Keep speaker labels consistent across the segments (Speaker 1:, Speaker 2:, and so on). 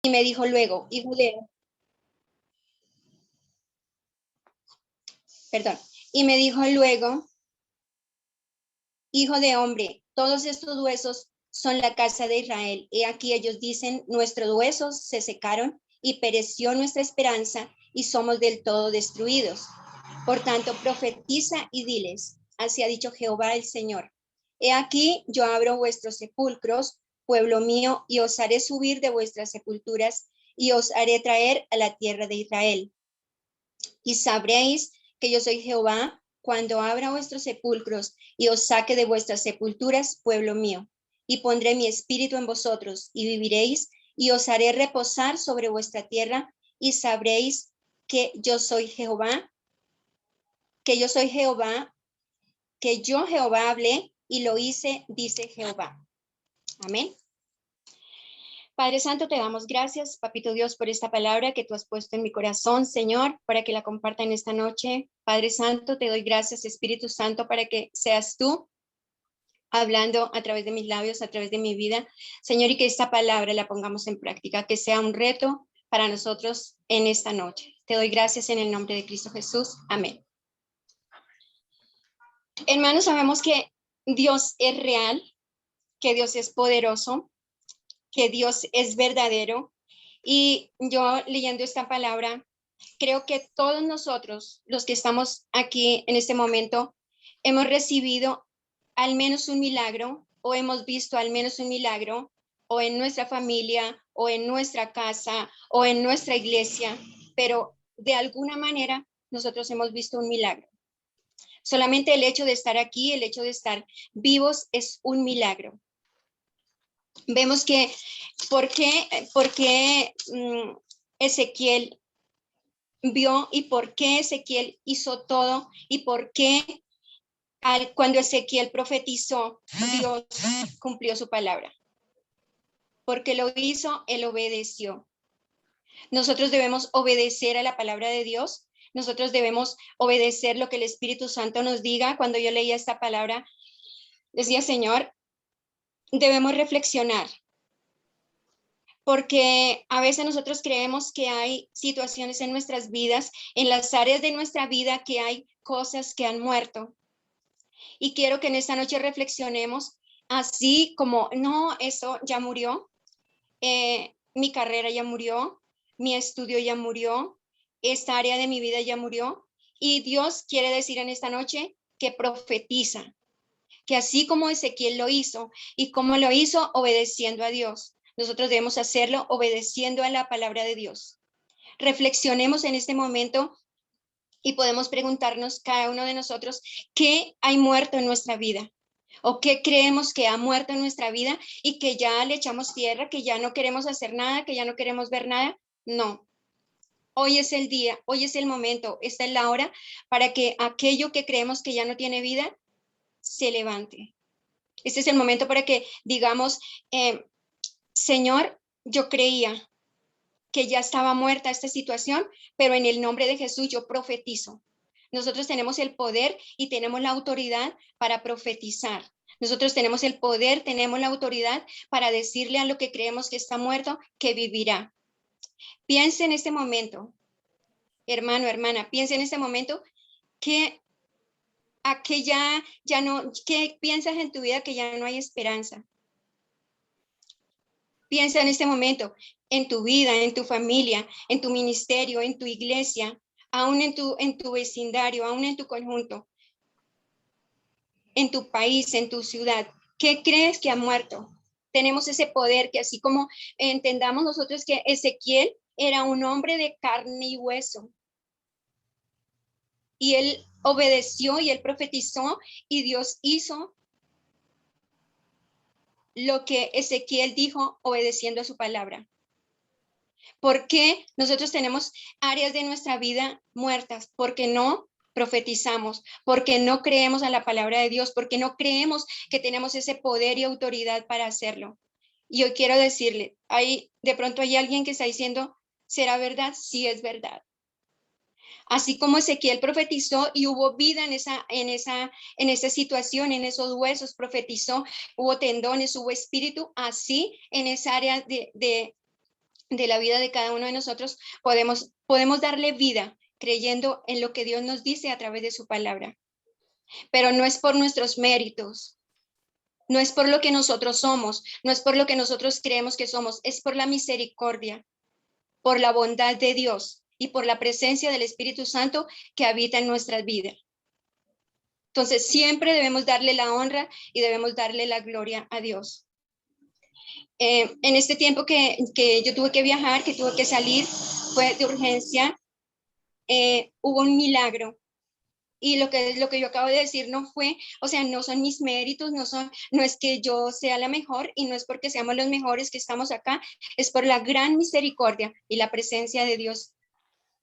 Speaker 1: Y me dijo luego, y me dijo luego, hijo de hombre, todos estos huesos son la casa de Israel. He aquí ellos dicen, nuestros huesos se secaron y pereció nuestra esperanza y somos del todo destruidos. Por tanto, profetiza y diles, así ha dicho Jehová el Señor. He aquí yo abro vuestros sepulcros, pueblo mío, y os haré subir de vuestras sepulturas y os haré traer a la tierra de Israel. Y sabréis que yo soy Jehová cuando abra vuestros sepulcros y os saque de vuestras sepulturas, pueblo mío. Y pondré mi espíritu en vosotros y viviréis y os haré reposar sobre vuestra tierra y sabréis que yo soy Jehová, que yo soy Jehová, que yo Jehová hablé y lo hice, dice Jehová. Amén. Padre Santo, te damos gracias, Papito Dios, por esta palabra que tú has puesto en mi corazón, Señor, para que la comparta en esta noche. Padre Santo, te doy gracias, Espíritu Santo, para que seas tú hablando a través de mis labios, a través de mi vida, Señor, y que esta palabra la pongamos en práctica, que sea un reto para nosotros en esta noche. Te doy gracias en el nombre de Cristo Jesús. Amén. Hermanos, sabemos que Dios es real, que Dios es poderoso, que Dios es verdadero. Y yo leyendo esta palabra, creo que todos nosotros, los que estamos aquí en este momento, hemos recibido al menos un milagro o hemos visto al menos un milagro o en nuestra familia o en nuestra casa o en nuestra iglesia, pero de alguna manera nosotros hemos visto un milagro. Solamente el hecho de estar aquí, el hecho de estar vivos es un milagro. Vemos que por qué Ezequiel vio y por qué Ezequiel hizo todo y por qué cuando Ezequiel profetizó, Dios cumplió su palabra. Porque lo hizo, él obedeció. Nosotros debemos obedecer a la palabra de Dios. Nosotros debemos obedecer lo que el Espíritu Santo nos diga. Cuando yo leía esta palabra, decía, Señor, debemos reflexionar. Porque a veces nosotros creemos que hay situaciones en nuestras vidas, en las áreas de nuestra vida, que hay cosas que han muerto. Y quiero que en esta noche reflexionemos así como, no, eso ya murió, mi carrera ya murió, mi estudio ya murió, esta área de mi vida ya murió. Y Dios quiere decir en esta noche que profetiza, que así como Ezequiel lo hizo y como lo hizo obedeciendo a Dios, nosotros debemos hacerlo obedeciendo a la palabra de Dios. Reflexionemos en este momento y podemos preguntarnos cada uno de nosotros qué hay muerto en nuestra vida o qué creemos que ha muerto en nuestra vida y que ya le echamos tierra, que ya no queremos hacer nada, que ya no queremos ver nada. No. Hoy es el día, hoy es el momento, esta es la hora para que aquello que creemos que ya no tiene vida se levante. Este es el momento para que digamos, Señor, yo creía que ya estaba muerta esta situación, pero en el nombre de Jesús yo profetizo. Nosotros tenemos el poder y tenemos la autoridad para profetizar. Nosotros tenemos el poder, tenemos la autoridad para decirle a lo que creemos que está muerto que vivirá. Piense en este momento, hermano, hermana, piense en este momento que ya no, ¿qué piensas en tu vida que ya no hay esperanza? Piensa en este momento en tu vida, en tu familia, en tu ministerio, en tu iglesia, aún en tu vecindario, aún en tu conjunto, en tu país, en tu ciudad. ¿Qué crees que ha muerto? Tenemos ese poder que así como entendamos nosotros que Ezequiel era un hombre de carne y hueso. Y él obedeció y él profetizó y Dios hizo lo que Ezequiel dijo obedeciendo a su palabra. ¿Por qué nosotros tenemos áreas de nuestra vida muertas? Porque no profetizamos, porque no creemos a la palabra de Dios, porque no creemos que tenemos ese poder y autoridad para hacerlo. Y hoy quiero decirle, de pronto hay alguien que está diciendo, ¿será verdad? Sí, es verdad. Así como Ezequiel profetizó y hubo vida en esa situación, en esos huesos, profetizó, hubo tendones, hubo espíritu, así en esa área de la vida de cada uno de nosotros, podemos darle vida creyendo en lo que Dios nos dice a través de su palabra. Pero no es por nuestros méritos, no es por lo que nosotros somos, no es por lo que nosotros creemos que somos, es por la misericordia, por la bondad de Dios y por la presencia del Espíritu Santo que habita en nuestras vidas. Entonces, siempre debemos darle la honra y debemos darle la gloria a Dios. En este tiempo que yo tuve que viajar, que tuve que salir, fue de urgencia, hubo un milagro. Y lo que yo acabo de decir no fue, o sea, no son mis méritos, no es que yo sea la mejor y no es porque seamos los mejores que estamos acá, es por la gran misericordia y la presencia de Dios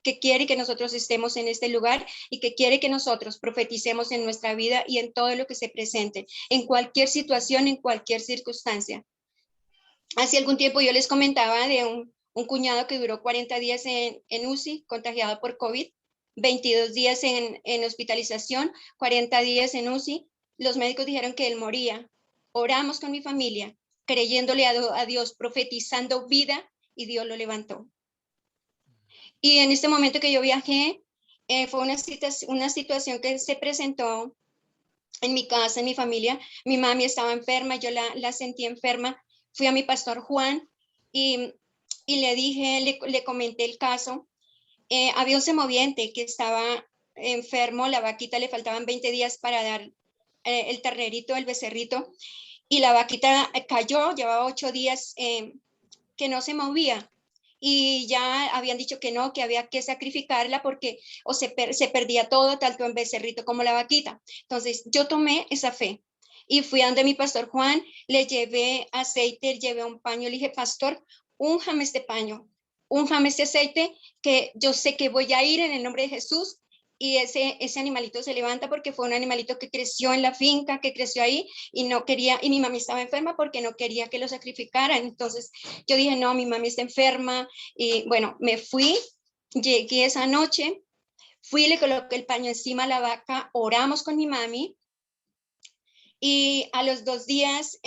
Speaker 1: que quiere que nosotros estemos en este lugar y que quiere que nosotros profeticemos en nuestra vida y en todo lo que se presente, en cualquier situación, en cualquier circunstancia. Hace algún tiempo yo les comentaba de un cuñado que duró 40 días en UCI, contagiado por COVID, 22 días en hospitalización, 40 días en UCI. Los médicos dijeron que él moría. Oramos con mi familia, creyéndole a Dios, profetizando vida, y Dios lo levantó. Y en este momento que yo viajé, fue una situación que se presentó en mi casa, en mi familia. Mi mami estaba enferma, yo la sentí enferma. Fui a mi pastor Juan y le dije, le comenté el caso. Había un semoviente que estaba enfermo, la vaquita le faltaban 20 días para dar el ternerito, el becerrito, y la vaquita cayó, llevaba 8 días que no se movía. Y ya habían dicho que no, que había que sacrificarla porque se perdía todo, tanto en becerrito como la vaquita. Entonces yo tomé esa fe y fui a donde mi pastor Juan, le llevé aceite, llevé un paño, le dije, pastor, únjame este paño, únjame este aceite, que yo sé que voy a ir en el nombre de Jesús. Y ese animalito se levanta porque fue un animalito que creció en la finca, que creció ahí y no quería, y mi mami estaba enferma porque no quería que lo sacrificaran. Entonces yo dije, no, mi mami está enferma. Y bueno, me fui, llegué esa noche, fui, le coloqué el paño encima a la vaca, oramos con mi mami y a los 2 días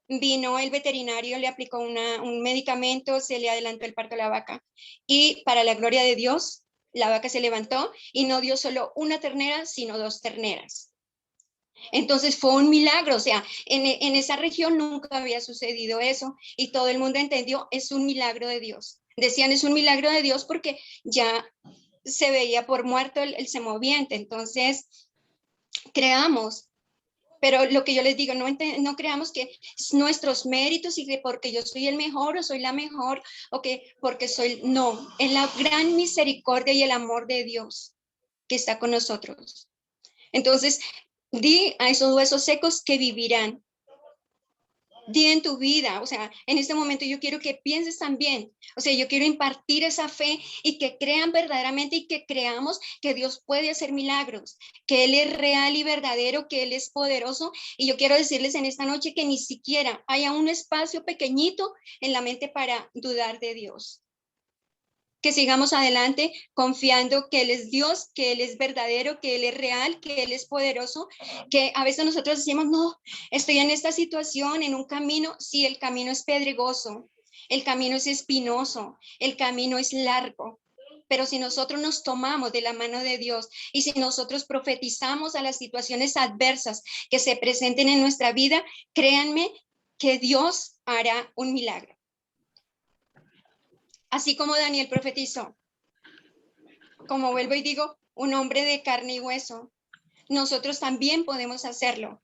Speaker 1: vino el veterinario, le aplicó un medicamento, se le adelantó el parto a la vaca y para la gloria de Dios, la vaca se levantó y no dio solo una ternera, sino 2 terneras. Entonces fue un milagro, o sea, en esa región nunca había sucedido eso y todo el mundo entendió, es un milagro de Dios. Decían, es un milagro de Dios porque ya se veía por muerto el semoviente. Entonces, creamos. Pero lo que yo les digo, no creamos que nuestros méritos y que porque yo soy el mejor o soy la mejor o que porque soy, no, es la gran misericordia y el amor de Dios que está con nosotros. Entonces, di a esos huesos secos que vivirán. Di en tu vida, o sea, en este momento yo quiero que pienses también, o sea, yo quiero impartir esa fe y que crean verdaderamente y que creamos que Dios puede hacer milagros, que Él es real y verdadero, que Él es poderoso. Y yo quiero decirles en esta noche que ni siquiera haya un espacio pequeñito en la mente para dudar de Dios. Que sigamos adelante confiando que Él es Dios, que Él es verdadero, que Él es real, que Él es poderoso, que a veces nosotros decimos, no, estoy en esta situación, en un camino, sí, el camino es pedregoso, el camino es espinoso, el camino es largo, pero si nosotros nos tomamos de la mano de Dios y si nosotros profetizamos a las situaciones adversas que se presenten en nuestra vida, créanme que Dios hará un milagro. Así como Daniel profetizó, como vuelvo y digo, un hombre de carne y hueso, nosotros también podemos hacerlo.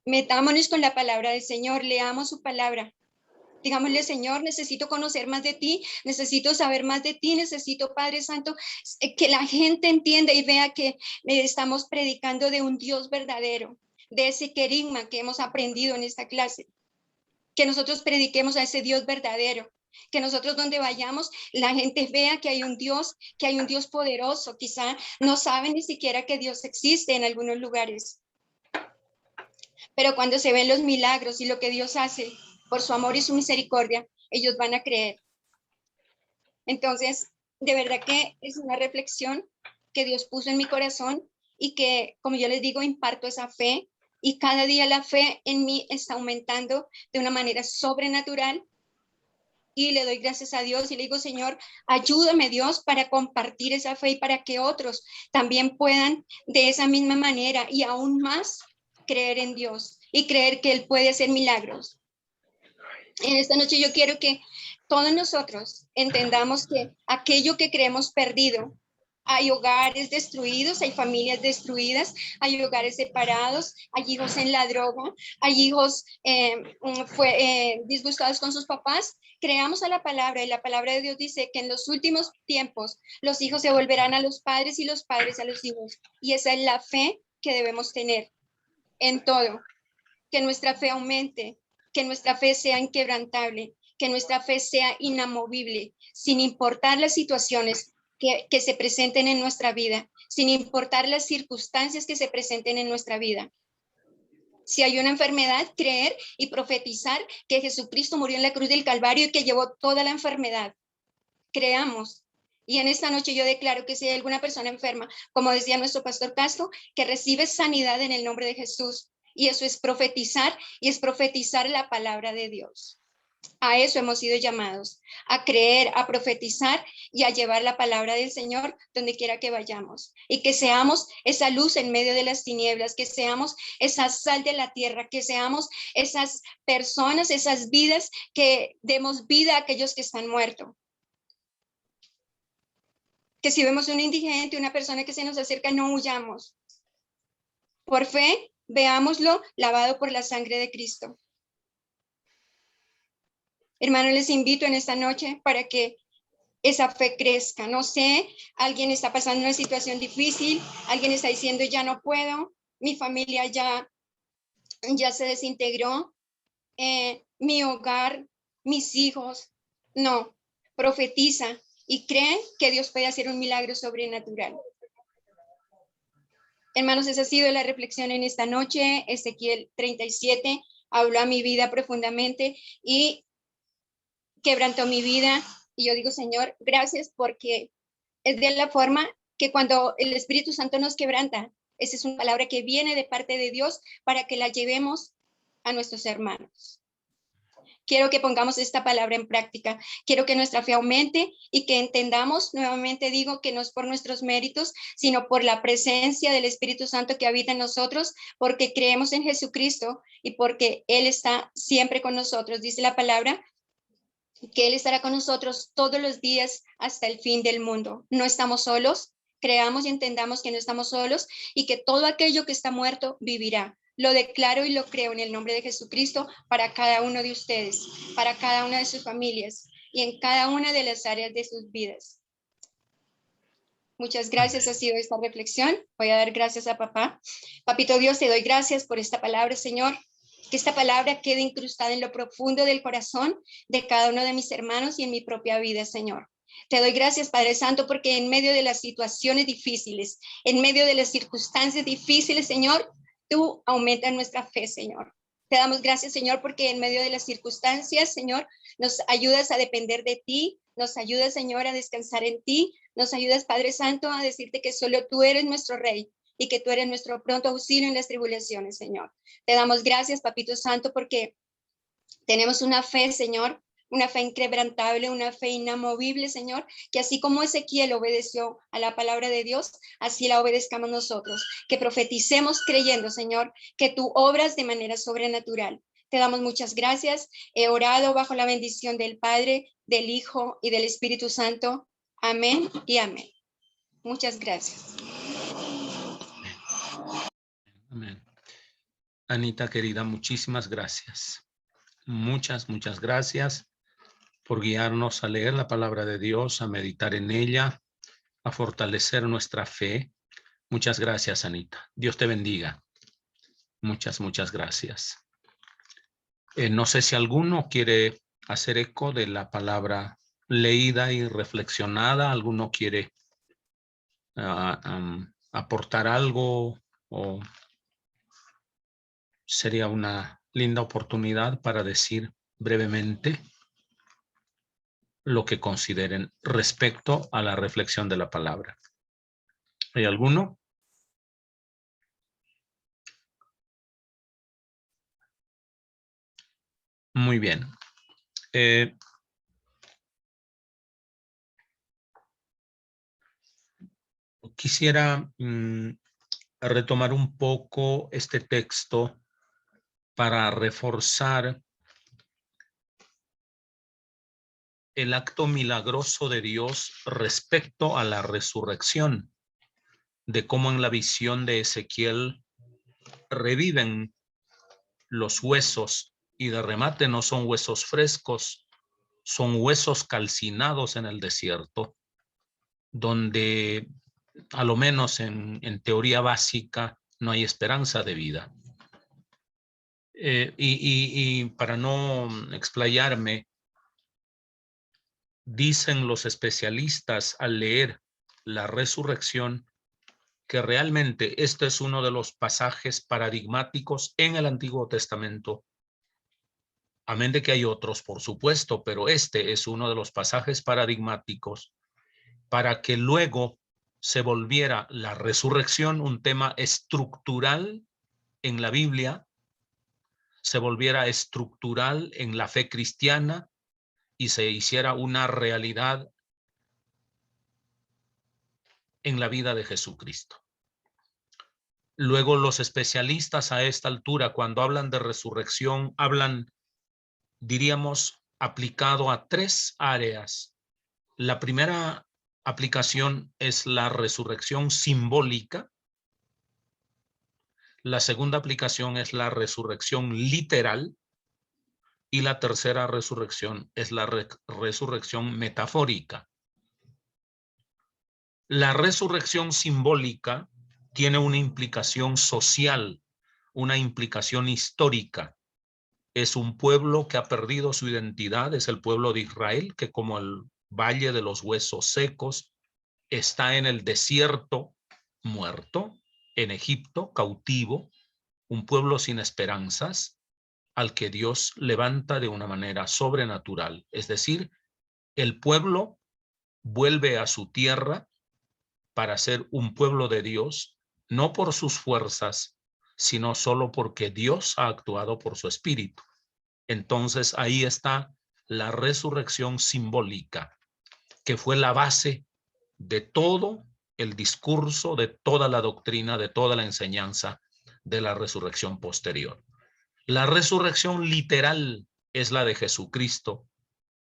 Speaker 1: Metámonos con la palabra del Señor, leamos su palabra. Digámosle, Señor, necesito conocer más de ti, necesito saber más de ti, necesito, Padre Santo, que la gente entienda y vea que estamos predicando de un Dios verdadero, de ese querigma que hemos aprendido en esta clase. Que nosotros prediquemos a ese Dios verdadero, que nosotros donde vayamos la gente vea que hay un Dios poderoso. Quizá no saben ni siquiera que Dios existe en algunos lugares, pero cuando se ven los milagros y lo que Dios hace por su amor y su misericordia, ellos van a creer. Entonces, de verdad que es una reflexión que Dios puso en mi corazón y que, como yo les digo, imparto esa fe y cada día la fe en mí está aumentando de una manera sobrenatural aquí, le doy gracias a Dios y le digo, Señor, ayúdame Dios para compartir esa fe y para que otros también puedan de esa misma manera y aún más creer en Dios y creer que Él puede hacer milagros. En esta noche yo quiero que todos nosotros entendamos que aquello que creemos perdido, hay hogares destruidos, hay familias destruidas, hay hogares separados, hay hijos en la droga, hay hijos disgustados con sus papás. Creamos a la palabra y la palabra de Dios dice que en los últimos tiempos los hijos se volverán a los padres y los padres a los hijos. Y esa es la fe que debemos tener en todo, que nuestra fe aumente, que nuestra fe sea inquebrantable, que nuestra fe sea inamovible, sin importar las situaciones que se presenten en nuestra vida, sin importar las circunstancias que se presenten en nuestra vida. Si hay una enfermedad, creer y profetizar que Jesucristo murió en la cruz del Calvario y que llevó toda la enfermedad. Creamos. Y en esta noche yo declaro que si hay alguna persona enferma, como decía nuestro pastor Castro, que recibe sanidad en el nombre de Jesús. Y eso es profetizar, y es profetizar la palabra de Dios. A eso hemos sido llamados, a creer, a profetizar y a llevar la palabra del Señor donde quiera que vayamos. Y que seamos esa luz en medio de las tinieblas, que seamos esa sal de la tierra, que seamos esas personas, esas vidas, que demos vida a aquellos que están muertos. Que si vemos un indigente, una persona que se nos acerca, no huyamos. Por fe, veámoslo lavado por la sangre de Cristo. Hermanos, les invito en esta noche para que esa fe crezca. No sé, alguien está pasando una situación difícil, alguien está diciendo ya no puedo, mi familia ya se desintegró, mi hogar, mis hijos. No, profetiza y cree que Dios puede hacer un milagro sobrenatural. Hermanos, esa ha sido la reflexión en esta noche. Ezequiel 37 habló a mi vida profundamente y quebrantó mi vida. Y yo digo, Señor, gracias, porque es de la forma que cuando el Espíritu Santo nos quebranta, esa es una palabra que viene de parte de Dios para que la llevemos a nuestros hermanos. Quiero que pongamos esta palabra en práctica. Quiero que nuestra fe aumente y que entendamos, nuevamente digo, que no es por nuestros méritos, sino por la presencia del Espíritu Santo que habita en nosotros, porque creemos en Jesucristo y porque Él está siempre con nosotros. Dice la palabra que Él estará con nosotros todos los días hasta el fin del mundo. No estamos solos. Creamos y entendamos que no estamos solos y que todo aquello que está muerto vivirá. Lo declaro y lo creo en el nombre de Jesucristo para cada uno de ustedes, para cada una de sus familias y en cada una de las áreas de sus vidas. Muchas gracias, ha sido esta reflexión. Voy a dar gracias a papá. Papito Dios, te doy gracias por esta palabra, Señor. Que esta palabra quede incrustada en lo profundo del corazón de cada uno de mis hermanos y en mi propia vida, Señor. Te doy gracias, Padre Santo, porque en medio de las situaciones difíciles, en medio de las circunstancias difíciles, Señor, tú aumentas nuestra fe, Señor. Te damos gracias, Señor, porque en medio de las circunstancias, Señor, nos ayudas a depender de ti, nos ayudas, Señor, a descansar en ti, nos ayudas, Padre Santo, a decirte que solo tú eres nuestro Rey y que tú eres nuestro pronto auxilio en las tribulaciones, Señor. Te damos gracias, Papito Santo, porque tenemos una fe, Señor, una fe inquebrantable, una fe inamovible, Señor, que así como Ezequiel obedeció a la palabra de Dios, así la obedezcamos nosotros, que profeticemos creyendo, Señor, que tú obras de manera sobrenatural. Te damos muchas gracias. He orado bajo la bendición del Padre, del Hijo y del Espíritu Santo. Amén y amén. Muchas gracias.
Speaker 2: Amén. Anita, querida, muchísimas gracias. Muchas gracias por guiarnos a leer la palabra de Dios, a meditar en ella, a fortalecer nuestra fe. Muchas gracias, Anita. Dios te bendiga. Muchas gracias. No sé si alguno quiere hacer eco de la palabra leída y reflexionada. ¿Alguno quiere aportar algo? O sería una linda oportunidad para decir brevemente lo que consideren respecto a la reflexión de la palabra. ¿Hay alguno? Muy bien. Quisiera retomar un poco este texto para reforzar el acto milagroso de Dios respecto a la resurrección, de cómo en la visión de Ezequiel reviven los huesos y de remate no son huesos frescos, son huesos calcinados en el desierto, donde a lo menos en teoría básica no hay esperanza de vida. Y para no explayarme, dicen los especialistas al leer la resurrección que realmente este es uno de los pasajes paradigmáticos en el Antiguo Testamento. Amén de que hay otros, por supuesto, pero este es uno de los pasajes paradigmáticos para que luego se volviera la resurrección un tema estructural en la Biblia, se volviera estructural en la fe cristiana y se hiciera una realidad en la vida de Jesucristo. Luego los especialistas a esta altura, cuando hablan de resurrección, hablan, diríamos, aplicado a 3 áreas. La primera aplicación es la resurrección simbólica. La segunda aplicación es la resurrección literal. Y la tercera resurrección es la resurrección metafórica. La resurrección simbólica tiene una implicación social, una implicación histórica. Es un pueblo que ha perdido su identidad, es el pueblo de Israel, que como el valle de los huesos secos, está en el desierto muerto, en Egipto, cautivo, un pueblo sin esperanzas, al que Dios levanta de una manera sobrenatural. Es decir, el pueblo vuelve a su tierra para ser un pueblo de Dios, no por sus fuerzas, sino solo porque Dios ha actuado por su espíritu. Entonces ahí está la resurrección simbólica, que fue la base de todo el discurso, de toda la doctrina, de toda la enseñanza de la resurrección posterior. La resurrección literal es la de Jesucristo,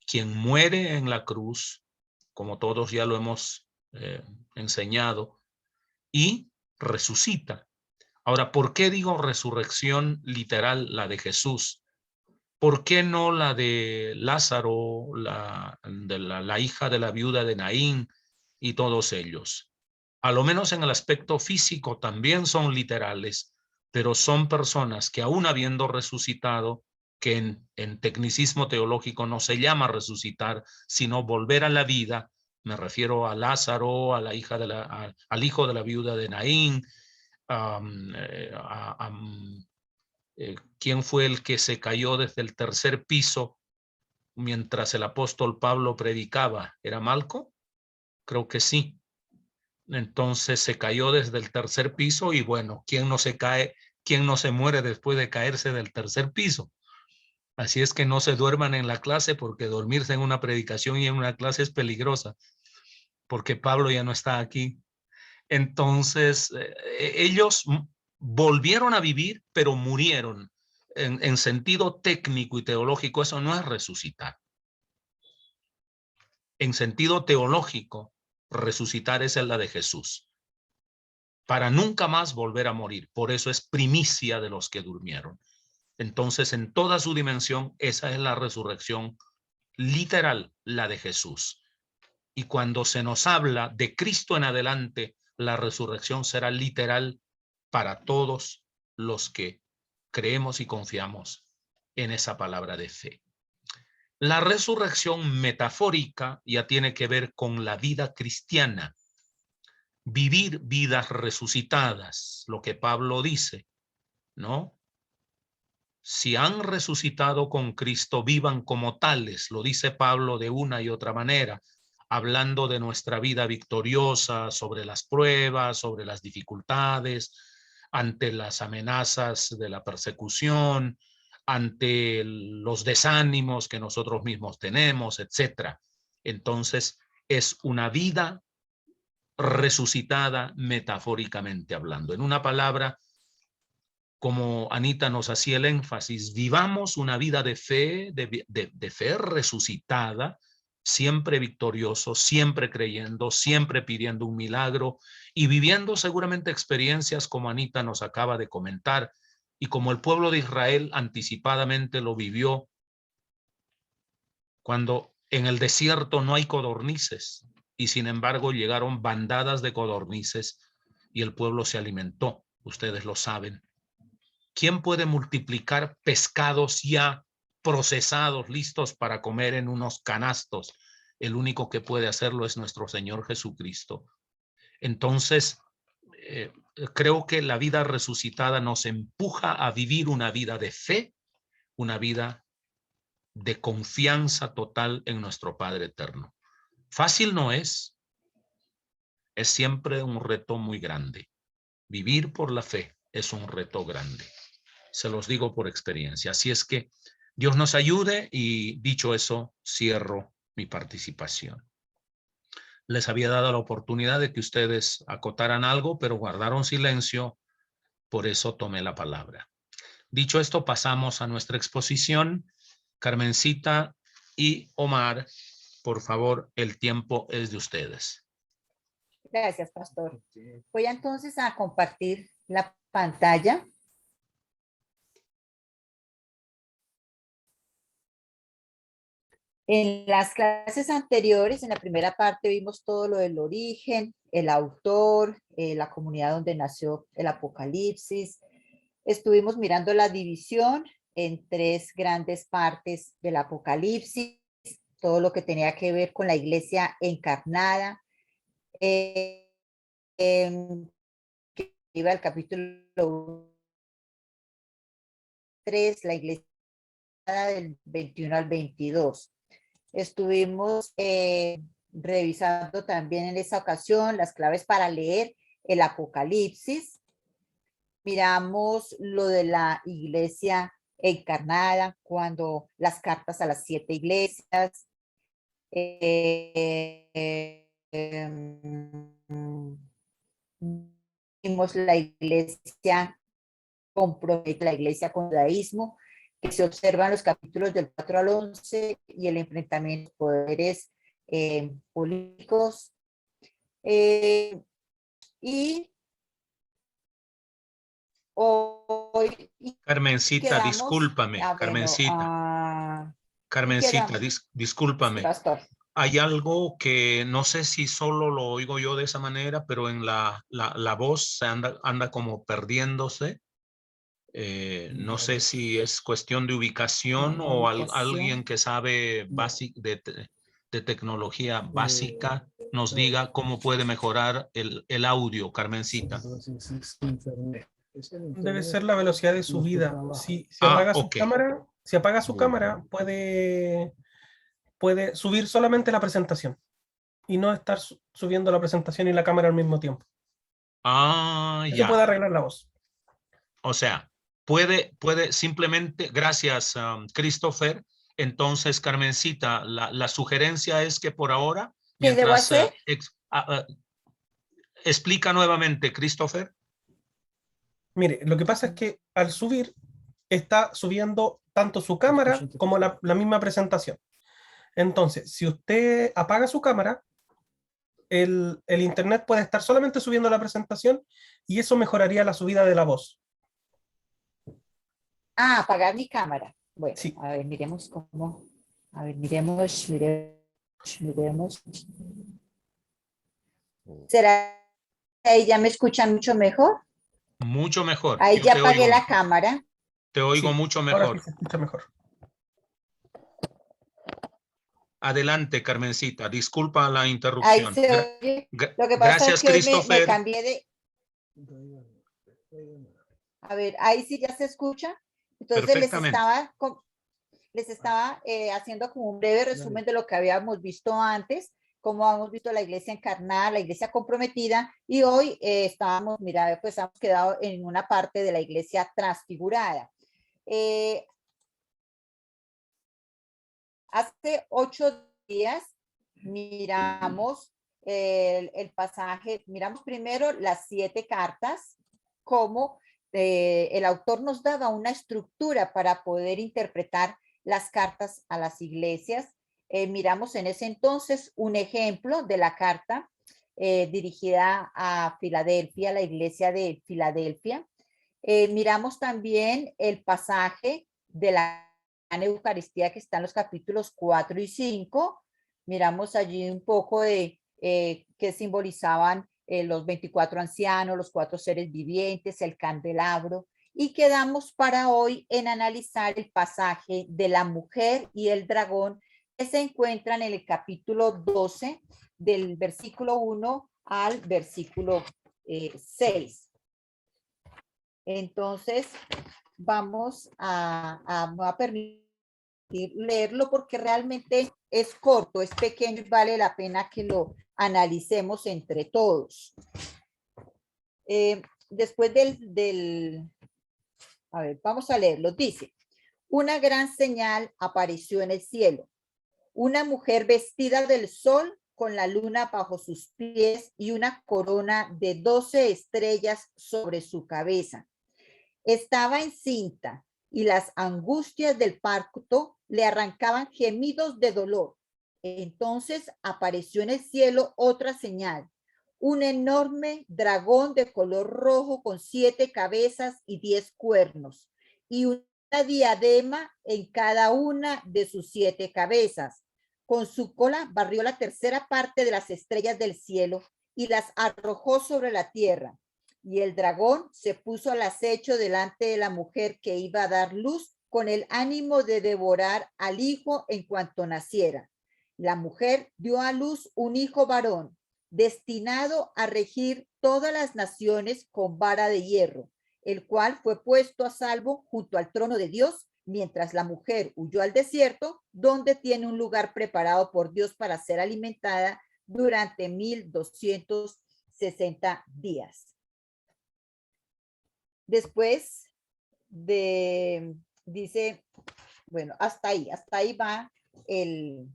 Speaker 2: quien muere en la cruz, como todos ya lo hemos enseñado, y resucita. Ahora, ¿por qué digo resurrección literal, la de Jesús? ¿Por qué no la de Lázaro, la hija de la viuda de Naín y todos ellos? A lo menos en el aspecto físico también son literales, pero son personas que aún habiendo resucitado, que en tecnicismo teológico no se llama resucitar, sino volver a la vida. Me refiero a Lázaro, a la hija de al hijo de la viuda de Naín, ¿quién fue el que se cayó desde el tercer piso mientras el apóstol Pablo predicaba? ¿Era Malco? Creo que sí. Entonces se cayó desde el tercer piso y bueno, ¿quién no se cae, quién no se muere después de caerse del tercer piso? Así es que no se duerman en la clase, porque dormirse en una predicación y en una clase es peligrosa, porque Pablo ya no está aquí. Entonces, ellos volvieron a vivir, pero murieron. En sentido técnico y teológico, eso no es resucitar. En sentido teológico, resucitar es la de Jesús, para nunca más volver a morir. Por eso es primicia de los que durmieron. Entonces, en toda su dimensión, esa es la resurrección literal, la de Jesús. Y cuando se nos habla de Cristo en adelante, la resurrección será literal para todos los que creemos y confiamos en esa palabra de fe. La resurrección metafórica ya tiene que ver con la vida cristiana, vivir vidas resucitadas, lo que Pablo dice, ¿no? Si han resucitado con Cristo, vivan como tales, lo dice Pablo de una y otra manera, hablando de nuestra vida victoriosa, sobre las pruebas, sobre las dificultades, ante las amenazas de la persecución, ante los desánimos que nosotros mismos tenemos, etcétera. Entonces, es una vida resucitada metafóricamente hablando. En una palabra, como Anita nos hacía el énfasis, vivamos una vida de fe, de fe resucitada, siempre victorioso, siempre creyendo, siempre pidiendo un milagro y viviendo seguramente experiencias como Anita nos acaba de comentar y como el pueblo de Israel anticipadamente lo vivió cuando en el desierto no hay codornices y sin embargo llegaron bandadas de codornices y el pueblo se alimentó. Ustedes lo saben. ¿Quién puede multiplicar pescados ya procesados, listos para comer en unos canastos? El único que puede hacerlo es nuestro Señor Jesucristo. Entonces, creo que la vida resucitada nos empuja a vivir una vida de fe, una vida de confianza total en nuestro Padre eterno. Fácil no es siempre un reto muy grande. Vivir por la fe es un reto grande. Se los digo por experiencia. Así es que Dios nos ayude y dicho eso, cierro mi participación. Les había dado la oportunidad de que ustedes acotaran algo, pero guardaron silencio, por eso tomé la palabra. Dicho esto, pasamos a nuestra exposición. Carmencita y Omar, por favor, el tiempo es de ustedes.
Speaker 3: Gracias, pastor. Voy entonces a compartir la pantalla. En las clases anteriores, en la primera parte, vimos todo lo del origen, el autor, la comunidad donde nació el Apocalipsis. Estuvimos mirando la división en 3 grandes partes del Apocalipsis, todo lo que tenía que ver con la iglesia encarnada. Que iba al capítulo 3, la iglesia del 21 al 22. Estuvimos revisando también en esa ocasión las claves para leer el Apocalipsis. Miramos lo de la iglesia encarnada, cuando las cartas a las 7 iglesias. Vimos la iglesia comprometida, la iglesia con el judaísmo, que se observan los capítulos del 4 al 11 y el enfrentamiento de poderes políticos. Y hoy
Speaker 2: Carmencita,
Speaker 3: quedamos,
Speaker 2: discúlpame, Carmencita. Carmencita, discúlpame.
Speaker 3: Sí, pastor.
Speaker 2: Hay algo que no sé si solo lo oigo yo de esa manera, pero en la voz se anda como perdiéndose. No sé si es cuestión de ubicación o alguien que sabe de tecnología básica nos diga cómo puede mejorar el audio, Carmencita.
Speaker 4: Debe ser la velocidad de subida. Si apaga su
Speaker 2: ok.
Speaker 4: cámara, puede subir solamente la presentación y no estar subiendo la presentación y la cámara al mismo tiempo. Eso puede arreglar la voz.
Speaker 2: O sea, puede simplemente, gracias, Christopher. Entonces, Carmencita, la sugerencia es que por ahora, mientras explica nuevamente, Christopher.
Speaker 4: Mire, lo que pasa es que al subir, está subiendo tanto su cámara como la misma presentación. Entonces, si usted apaga su cámara, el internet puede estar solamente subiendo la presentación y eso mejoraría la subida de la voz.
Speaker 3: Apagar mi cámara. Bueno,
Speaker 4: sí.
Speaker 3: A ver, miremos cómo. A ver, miremos. ¿Será que ahí ya me escuchan mucho mejor?
Speaker 2: Mucho mejor.
Speaker 3: Ahí ya apagué la cámara.
Speaker 2: Te oigo mucho mejor.
Speaker 4: Ahora sí se escucha mejor.
Speaker 2: Adelante, Carmencita. Disculpa la interrupción.
Speaker 3: Ahí se oye. Lo que pasa
Speaker 2: Gracias,
Speaker 3: es que hoy
Speaker 2: Christopher.
Speaker 3: me cambié de... A ver, ahí sí ya se escucha. Entonces les estaba haciendo como un breve resumen de lo que habíamos visto antes, como hemos visto la iglesia encarnada, la iglesia comprometida, y hoy pues hemos quedado en una parte de la iglesia transfigurada. Hace 8 días miramos el pasaje, miramos primero las 7 cartas, como el autor nos daba una estructura para poder interpretar las cartas a las iglesias. Miramos en ese entonces un ejemplo de la carta dirigida a Filadelfia, la iglesia de Filadelfia. Miramos también el pasaje de la Eucaristía que está en los capítulos 4 y 5. Miramos allí un poco de qué simbolizaban los 24 ancianos, los 4 seres vivientes, el candelabro. Y quedamos para hoy en analizar el pasaje de la mujer y el dragón que se encuentran en el capítulo 12, del versículo 1 al versículo 6. Entonces, vamos a permitir leerlo porque realmente es corto, es pequeño y vale la pena que lo analicemos entre todos. Después a ver, vamos a leerlo. Dice, una gran señal apareció en el cielo. Una mujer vestida del sol con la luna bajo sus pies y una corona de 12 estrellas sobre su cabeza. Estaba encinta y las angustias del parto le arrancaban gemidos de dolor. Entonces apareció en el cielo otra señal, un enorme dragón de color rojo con 7 cabezas y 10 cuernos, y una diadema en cada una de sus 7 cabezas. Con su cola barrió la tercera parte de las estrellas del cielo y las arrojó sobre la tierra. Y el dragón se puso al acecho delante de la mujer que iba a dar luz con el ánimo de devorar al hijo en cuanto naciera. La mujer dio a luz un hijo varón, destinado a regir todas las naciones con vara de hierro, el cual fue puesto a salvo junto al trono de Dios, mientras la mujer huyó al desierto, donde tiene un lugar preparado por Dios para ser alimentada durante 1260 días. Después dice, bueno, hasta ahí va el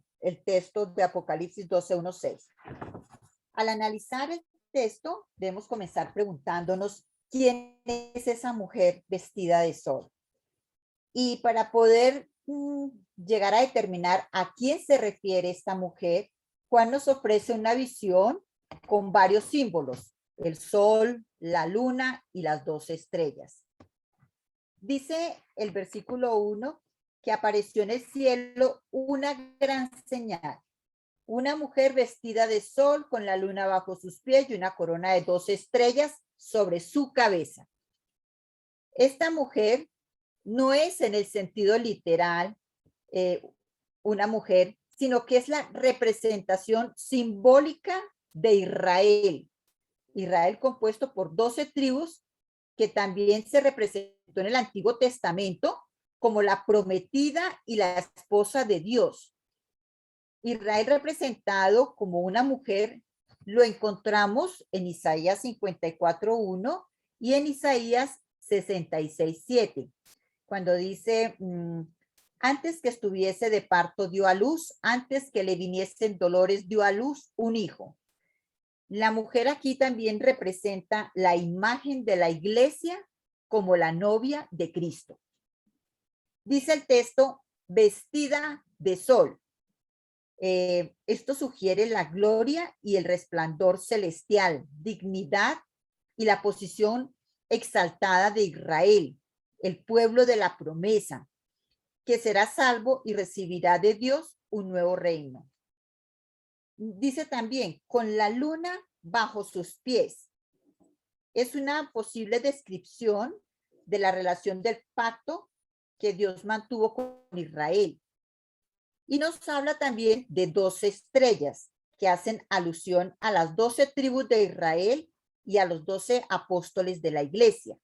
Speaker 3: texto de Apocalipsis 12:1-6. Al analizar el texto, debemos comenzar preguntándonos quién es esa mujer vestida de sol. Y para poder llegar a determinar a quién se refiere esta mujer, Juan nos ofrece una visión con varios símbolos, el sol, la luna y las 12 estrellas. Dice el versículo 1 que apareció en el cielo una gran señal, una mujer vestida de sol con la luna bajo sus pies y una corona de 12 estrellas sobre su cabeza. Esta mujer no es en el sentido literal una mujer, sino que es la representación simbólica de Israel. Israel compuesto por 12 tribus que también se representó en el Antiguo Testamento como la prometida y la esposa de Dios. Israel representado como una mujer lo encontramos en Isaías 54:1 y en Isaías 66:7. Cuando dice, antes que estuviese de parto dio a luz, antes que le viniesen dolores dio a luz un hijo. La mujer aquí también representa la imagen de la iglesia como la novia de Cristo. Dice el texto, vestida de sol. Esto sugiere la gloria y el resplandor celestial, dignidad y la posición exaltada de Israel, el pueblo de la promesa, que será salvo y recibirá de Dios un nuevo reino. Dice también, con la luna bajo sus pies. Es una posible descripción de la relación del pacto que Dios mantuvo con Israel. Y nos habla también de 12 estrellas que hacen alusión a las 12 tribus de Israel y a los 12 apóstoles de la iglesia.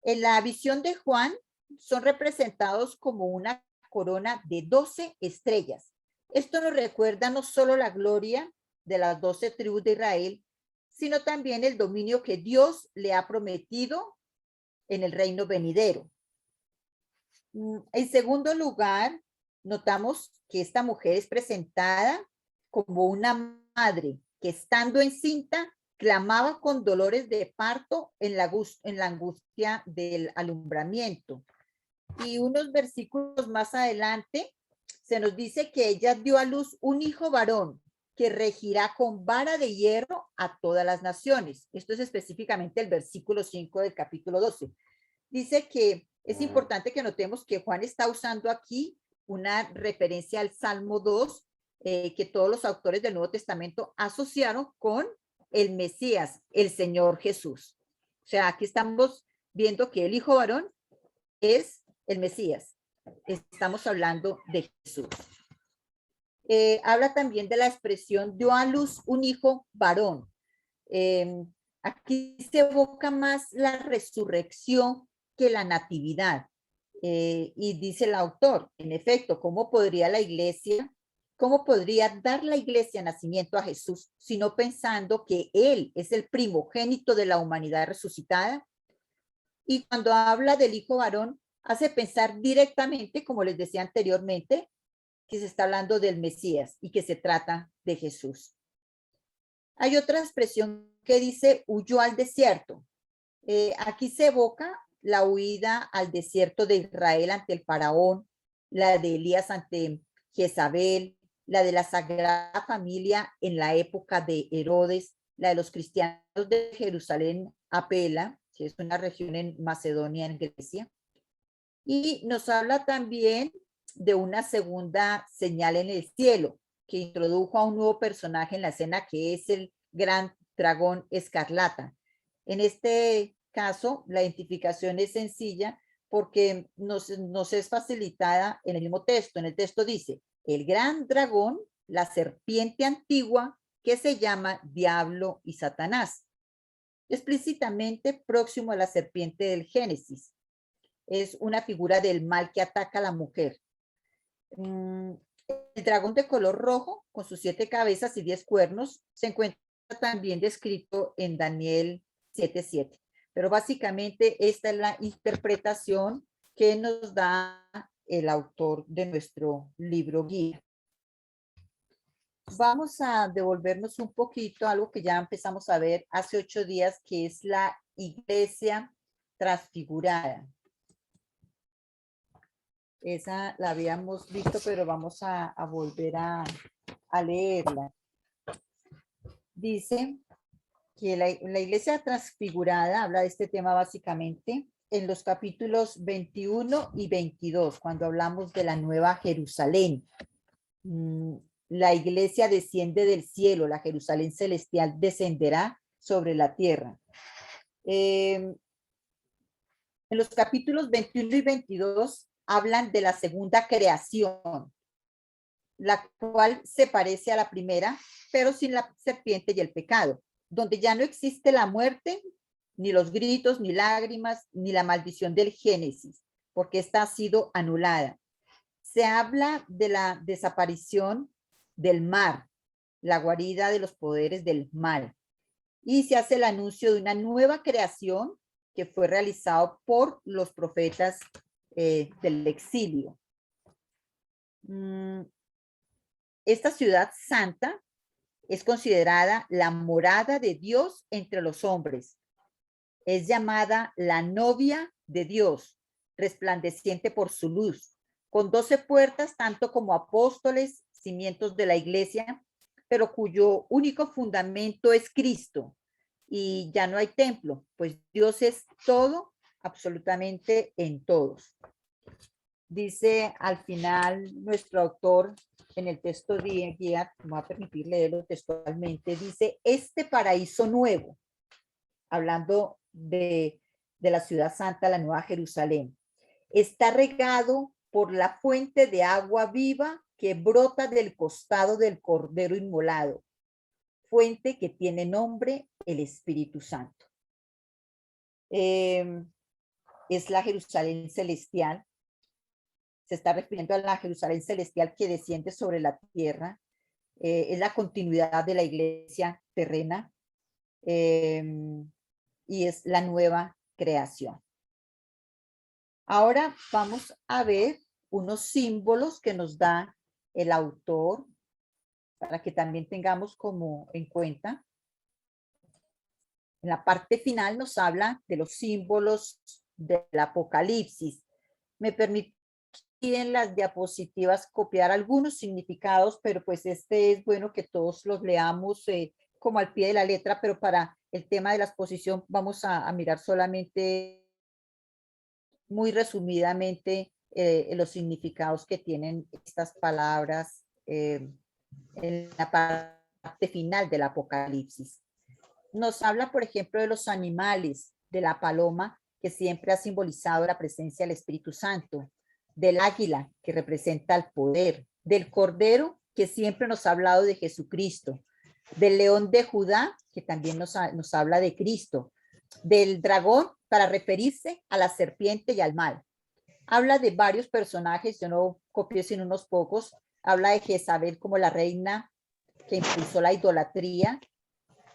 Speaker 3: En la visión de Juan son representados como una corona de 12 estrellas. Esto nos recuerda no solo la gloria de las 12 tribus de Israel, sino también el dominio que Dios le ha prometido en el reino venidero. En segundo lugar, notamos que esta mujer es presentada como una madre, que estando encinta, clamaba con dolores de parto en la angustia del alumbramiento. Y unos versículos más adelante se nos dice que ella dio a luz un hijo varón que regirá con vara de hierro a todas las naciones. Esto es específicamente el versículo 5 del capítulo 12. Dice que es importante que notemos que Juan está usando aquí una referencia al Salmo 2, que todos los autores del Nuevo Testamento asociaron con el Mesías, el Señor Jesús. O sea, aquí estamos viendo que el hijo varón es el Mesías. Estamos hablando de Jesús. Habla también de la expresión dio a luz un hijo varón. Aquí se evoca más la resurrección que la natividad. Y dice el autor, en efecto, ¿cómo podría dar la iglesia nacimiento a Jesús, sino pensando que él es el primogénito de la humanidad resucitada? Y cuando habla del hijo varón, hace pensar directamente, como les decía anteriormente, que se está hablando del Mesías y que se trata de Jesús. Hay otra expresión que dice huyó al desierto. Aquí se evoca la huida al desierto de Israel ante el faraón, la de Elías ante Jezabel, la de la Sagrada Familia en la época de Herodes, la de los cristianos de Jerusalén a Pela, que es una región en Macedonia, en Grecia. Y nos habla también de una segunda señal en el cielo, que introdujo a un nuevo personaje en la escena, que es el gran dragón escarlata. En este caso, la identificación es sencilla porque nos es facilitada en el mismo texto. En el texto dice, el gran dragón, la serpiente antigua, que se llama Diablo y Satanás. Explícitamente próximo a la serpiente del Génesis. Es una figura del mal que ataca a la mujer. El dragón de color rojo, con sus 7 cabezas y 10 cuernos, se encuentra también descrito en Daniel 7:7. Pero básicamente esta es la interpretación que nos da el autor de nuestro libro guía. Vamos a devolvernos un poquito a algo que ya empezamos a ver hace 8 días, que es la iglesia transfigurada. Esa la habíamos visto, pero vamos a volver a leerla. Dice que la iglesia transfigurada habla de este tema básicamente en los capítulos 21 y 22, cuando hablamos de la Nueva Jerusalén. La iglesia desciende del cielo, la Jerusalén celestial descenderá sobre la tierra. En los capítulos 21 y 22 hablan de la segunda creación, la cual se parece a la primera, pero sin la serpiente y el pecado, donde ya no existe la muerte, ni los gritos, ni lágrimas, ni la maldición del Génesis, porque esta ha sido anulada. Se habla de la desaparición del mar, la guarida de los poderes del mal, y se hace el anuncio de una nueva creación que fue realizado por los profetas del exilio. Esta ciudad santa es considerada la morada de Dios entre los hombres. Es llamada la novia de Dios, resplandeciente por su luz, con 12 puertas, tanto como apóstoles, cimientos de la iglesia, pero cuyo único fundamento es Cristo. Y ya no hay templo, pues Dios es todo, absolutamente en todos. Dice al final nuestro autor en el texto de guía, me va a permitir leerlo textualmente, dice, este paraíso nuevo, hablando de la ciudad santa, la Nueva Jerusalén, está regado por la fuente de agua viva que brota del costado del Cordero inmolado, fuente que tiene nombre el Espíritu Santo. Es la Jerusalén celestial. Se está refiriendo a la Jerusalén celestial que desciende sobre la tierra. Es la continuidad de la iglesia terrena y es la nueva creación. Ahora vamos a ver unos símbolos que nos da el autor para que también tengamos como en cuenta. En la parte final nos habla de los símbolos del Apocalipsis. Me permite en las diapositivas copiar algunos significados, pero pues es bueno que todos los leamos como al pie de la letra, pero para el tema de la exposición vamos a mirar solamente muy resumidamente los significados que tienen estas palabras en la parte final del Apocalipsis. Nos habla, por ejemplo, de los animales, de la paloma, que siempre ha simbolizado la presencia del Espíritu Santo, del águila, que representa el poder, del cordero, que siempre nos ha hablado de Jesucristo, del león de Judá, que también nos habla de Cristo, del dragón, para referirse a la serpiente y al mal. Habla de varios personajes, yo no copié sino unos pocos. Habla de Jezabel como la reina que impulsó la idolatría,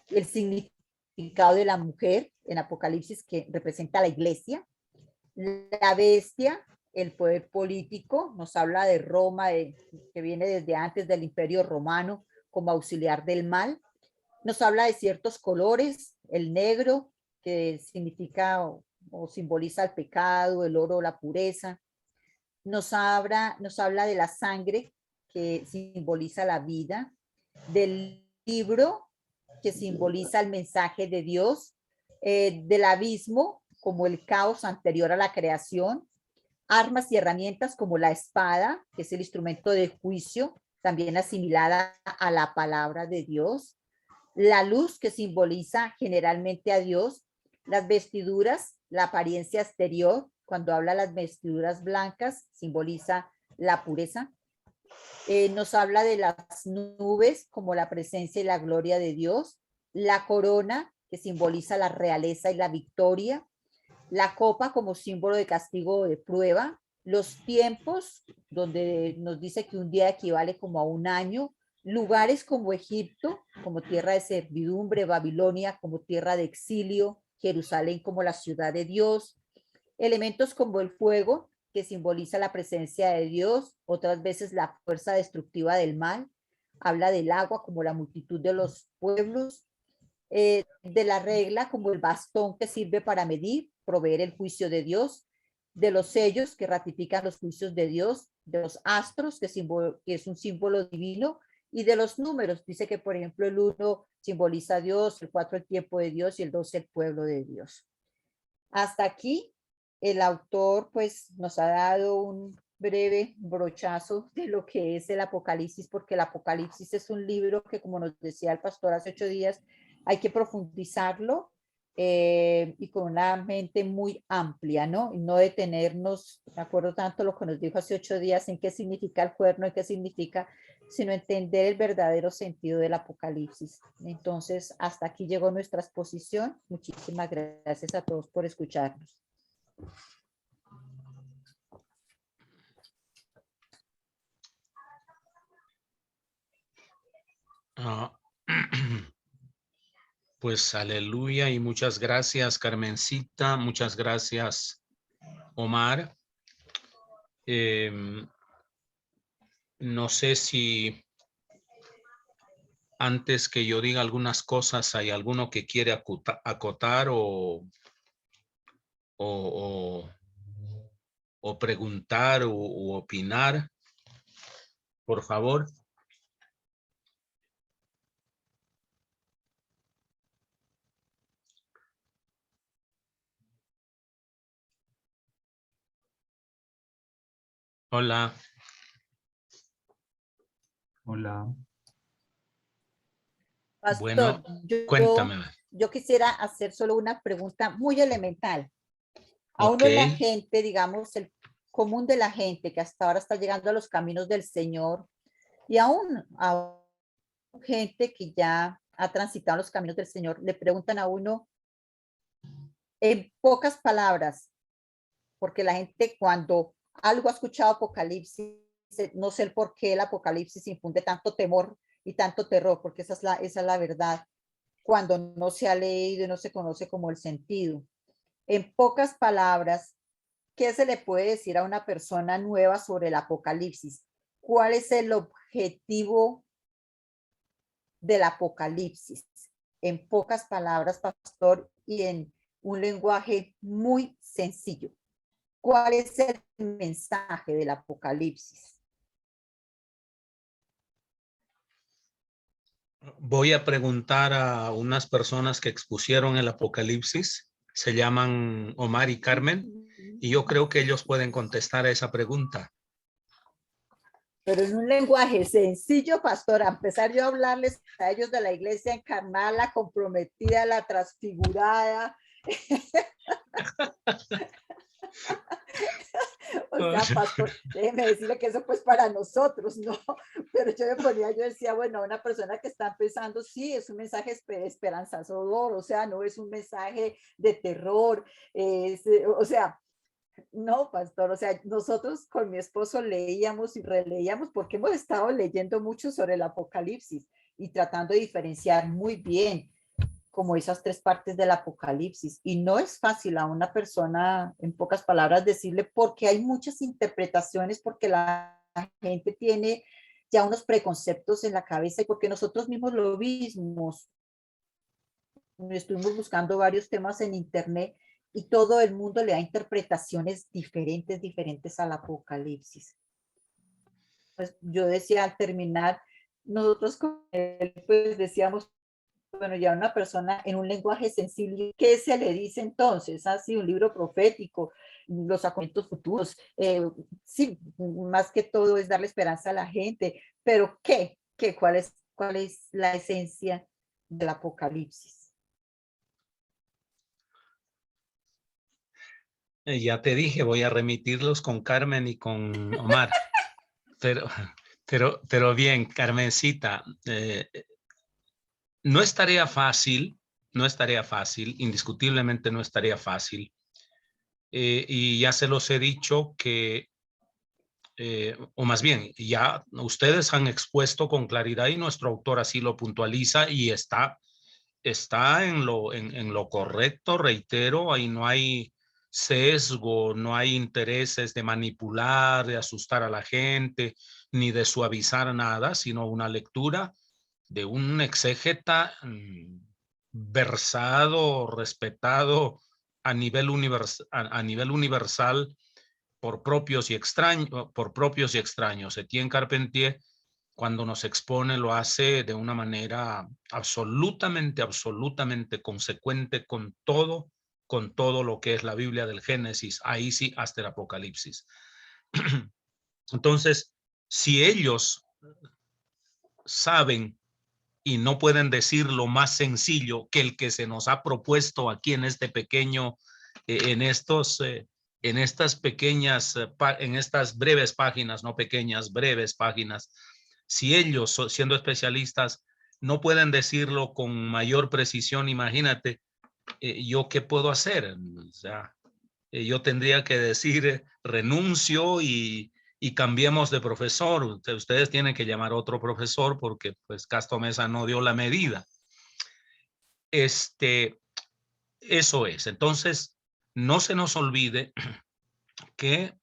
Speaker 3: el significado de la mujer en Apocalipsis, que representa a la iglesia, la bestia, el poder político, nos habla de Roma, que viene desde antes del Imperio Romano como auxiliar del mal. Nos habla de ciertos colores, el negro, que significa o simboliza el pecado, el oro, la pureza. Nos habla de la sangre, que simboliza la vida, del libro, que simboliza el mensaje de Dios, del abismo, como el caos anterior a la creación, armas y herramientas como la espada, que es el instrumento de juicio, también asimilada a la palabra de Dios, la luz, que simboliza generalmente a Dios, las vestiduras, la apariencia exterior, cuando habla de las vestiduras blancas, simboliza la pureza. Nos habla de las nubes como la presencia y la gloria de Dios, la corona, que simboliza la realeza y la victoria, la copa como símbolo de castigo o de prueba, los tiempos, donde nos dice que un día equivale como a un año, lugares como Egipto, como tierra de servidumbre, Babilonia como tierra de exilio, Jerusalén como la ciudad de Dios, elementos como el fuego, que simboliza la presencia de Dios, otras veces la fuerza destructiva del mal, habla del agua como la multitud de los pueblos, de la regla como el bastón que sirve para medir, proveer el juicio de Dios, de los sellos que ratifican los juicios de Dios, de los astros, que es un símbolo divino, y de los números. Dice que, por ejemplo, el 1 simboliza a Dios, el 4 el tiempo de Dios y el 2 el pueblo de Dios. Hasta aquí el autor pues nos ha dado un breve brochazo de lo que es el Apocalipsis, porque el Apocalipsis es un libro que, como nos decía el pastor hace 8 días, hay que profundizarlo y con una mente muy amplia, ¿no? Y no detenernos, me acuerdo tanto lo que nos dijo hace 8 días, en qué significa el cuerno y qué significa, sino entender el verdadero sentido del Apocalipsis. Entonces, hasta aquí llegó nuestra exposición. Muchísimas gracias a todos por escucharnos.
Speaker 2: Pues aleluya y muchas gracias, Carmencita. Muchas gracias, Omar. No sé si antes que yo diga algunas cosas hay alguno que quiere acotar o preguntar o opinar. Por favor. Hola.
Speaker 5: Hola.
Speaker 3: Pastor,
Speaker 2: Bueno, cuéntame.
Speaker 3: Yo quisiera hacer solo una pregunta muy elemental. A
Speaker 2: Ok.
Speaker 3: uno de la gente, digamos, el común de la gente que hasta ahora está llegando a los caminos del Señor y aún a gente que ya ha transitado los caminos del Señor, le preguntan a uno en pocas palabras, porque la gente cuando algo ha escuchado Apocalipsis, no sé el por qué el Apocalipsis infunde tanto temor y tanto terror, porque esa es la verdad, cuando no se ha leído y no se conoce como el sentido. En pocas palabras, ¿qué se le puede decir a una persona nueva sobre el Apocalipsis? ¿Cuál es el objetivo del Apocalipsis. En pocas palabras, pastor, y en un lenguaje muy sencillo. ¿Cuál es el mensaje del Apocalipsis?
Speaker 2: Voy a preguntar a unas personas que expusieron el Apocalipsis. Se llaman Omar y Carmen, y yo creo que ellos pueden contestar a esa pregunta.
Speaker 3: Pero en un lenguaje sencillo, pastor, a empezar yo a hablarles a ellos de la iglesia encarnada, la comprometida, la transfigurada. O sea, pastor, déjeme decirle que eso pues para nosotros, ¿no? Pero yo decía, bueno, una persona que está empezando, sí, es un mensaje esperanzador, o sea, no es un mensaje de terror, o sea, no, pastor, o sea, nosotros con mi esposo leíamos y releíamos porque hemos estado leyendo mucho sobre el Apocalipsis y tratando de diferenciar muy bien como esas tres partes del Apocalipsis. Y no es fácil a una persona, en pocas palabras, decirle porque hay muchas interpretaciones, porque la gente tiene ya unos preconceptos en la cabeza y porque nosotros mismos lo vimos. Estuvimos buscando varios temas en internet y todo el mundo le da interpretaciones diferentes al Apocalipsis. Pues yo decía al terminar, nosotros con él pues decíamos, bueno, ya una persona en un lenguaje sencillo, ¿qué se le dice entonces? Así un libro profético, los acontecimientos futuros, sí, más que todo es darle esperanza a la gente, pero ¿qué? ¿Cuál es la esencia del Apocalipsis?
Speaker 2: Ya te dije, voy a remitirlos con Carmen y con Omar. Pero bien, Carmencita, no es tarea fácil, indiscutiblemente no es tarea fácil. Y ya se los he dicho que, o más bien, ya ustedes han expuesto con claridad y nuestro autor así lo puntualiza y está en lo correcto, reitero, ahí no hay sesgo, no hay intereses de manipular, de asustar a la gente, ni de suavizar nada, sino una lectura de un exégeta versado, respetado a nivel universal por propios y extraños. Etienne Carpentier, cuando nos expone, lo hace de una manera absolutamente consecuente con todo lo que es la Biblia del Génesis, ahí sí hasta el Apocalipsis. Entonces, si ellos saben y no pueden decir lo más sencillo que el que se nos ha propuesto aquí en este pequeño, en estas pequeñas, en estas breves páginas, no pequeñas, breves páginas, si ellos, siendo especialistas, no pueden decirlo con mayor precisión, imagínate, yo qué puedo hacer. O sea, yo tendría que decir renuncio y cambiemos de profesor. Ustedes tienen que llamar a otro profesor porque pues Casto Mesa no dio la medida. Eso es. Entonces, no se nos olvide que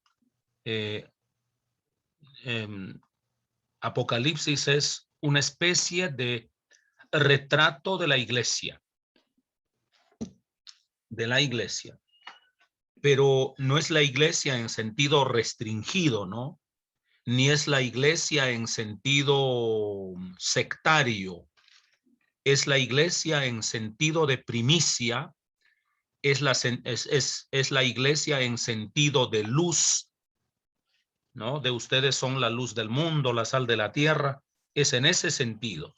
Speaker 2: Apocalipsis es una especie de retrato de la iglesia. Pero no es la iglesia en sentido restringido, ¿no? Ni es la iglesia en sentido sectario. Es la iglesia en sentido de primicia, es la iglesia en sentido de luz, ¿no? De ustedes son la luz del mundo, la sal de la tierra, es en ese sentido.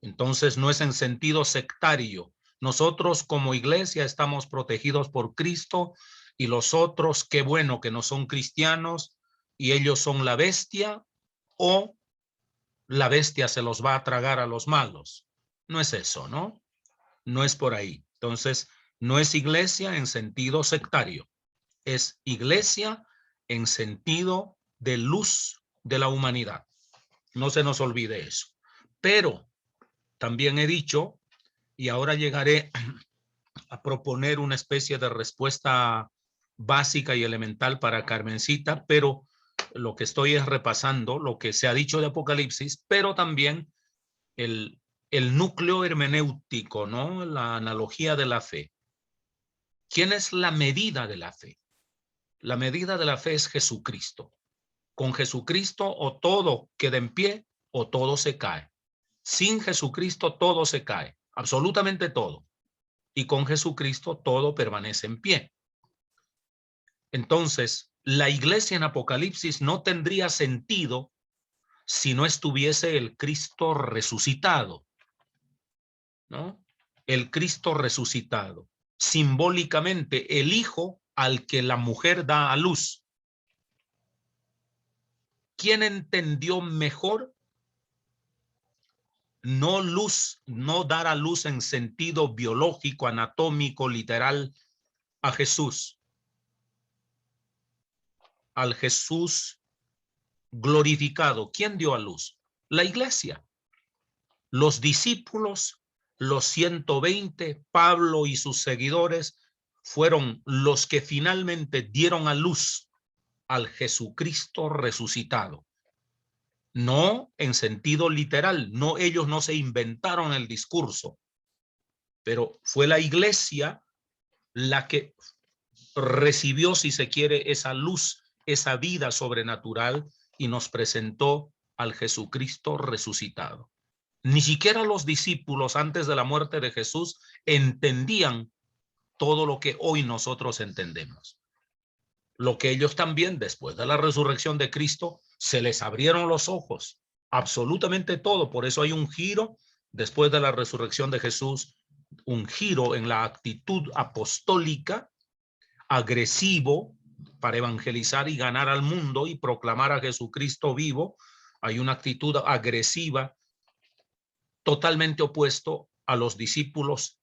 Speaker 2: Entonces no es en sentido sectario. Nosotros como iglesia estamos protegidos por Cristo y los otros, qué bueno que no son cristianos y ellos son la bestia o la bestia se los va a tragar a los malos. No es eso, ¿no? No es por ahí. Entonces, no es iglesia en sentido sectario. Es iglesia en sentido de luz de la humanidad. No se nos olvide eso. Pero también he dicho, y ahora llegaré a proponer una especie de respuesta básica y elemental para Carmencita, pero lo que estoy es repasando lo que se ha dicho de Apocalipsis, pero también el núcleo hermenéutico, ¿no? La analogía de la fe. ¿Quién es la medida de la fe? La medida de la fe es Jesucristo. Con Jesucristo o todo queda en pie o todo se cae. Sin Jesucristo todo se cae, absolutamente todo. Y con Jesucristo todo permanece en pie. Entonces, la iglesia en Apocalipsis no tendría sentido si no estuviese el Cristo resucitado, ¿no? El Cristo resucitado. Simbólicamente, el Hijo al que la mujer da a luz. ¿Quién entendió mejor? No luz, no dar a luz en sentido biológico, anatómico, literal, a Jesús. Al Jesús glorificado. ¿Quién dio a luz? La iglesia. Los discípulos, los 120, Pablo y sus seguidores, fueron los que finalmente dieron a luz al Jesucristo resucitado. No en sentido literal, no, ellos no se inventaron el discurso, pero fue la iglesia la que recibió, si se quiere, esa luz, esa vida sobrenatural y nos presentó al Jesucristo resucitado. Ni siquiera los discípulos antes de la muerte de Jesús entendían todo lo que hoy nosotros entendemos. Lo que ellos también, después de la resurrección de Cristo, se les abrieron los ojos, absolutamente todo. Por eso hay un giro después de la resurrección de Jesús, un giro en la actitud apostólica, agresivo, para evangelizar y ganar al mundo y proclamar a Jesucristo vivo. Hay una actitud agresiva totalmente opuesto a los discípulos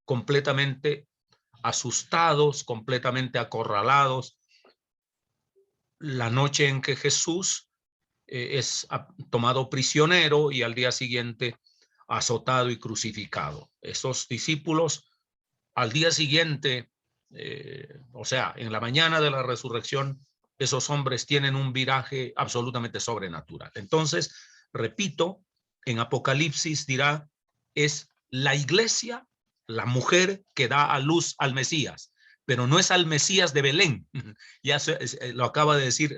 Speaker 2: completamente asustados, completamente acorralados. La noche en que Jesús es tomado prisionero y al día siguiente azotado y crucificado. Esos discípulos al día siguiente, o sea, en la mañana de la resurrección, esos hombres tienen un viraje absolutamente sobrenatural. Entonces, repito, en Apocalipsis dirá, es la iglesia, la mujer que da a luz al Mesías, pero no es al Mesías de Belén. Ya lo acaba de decir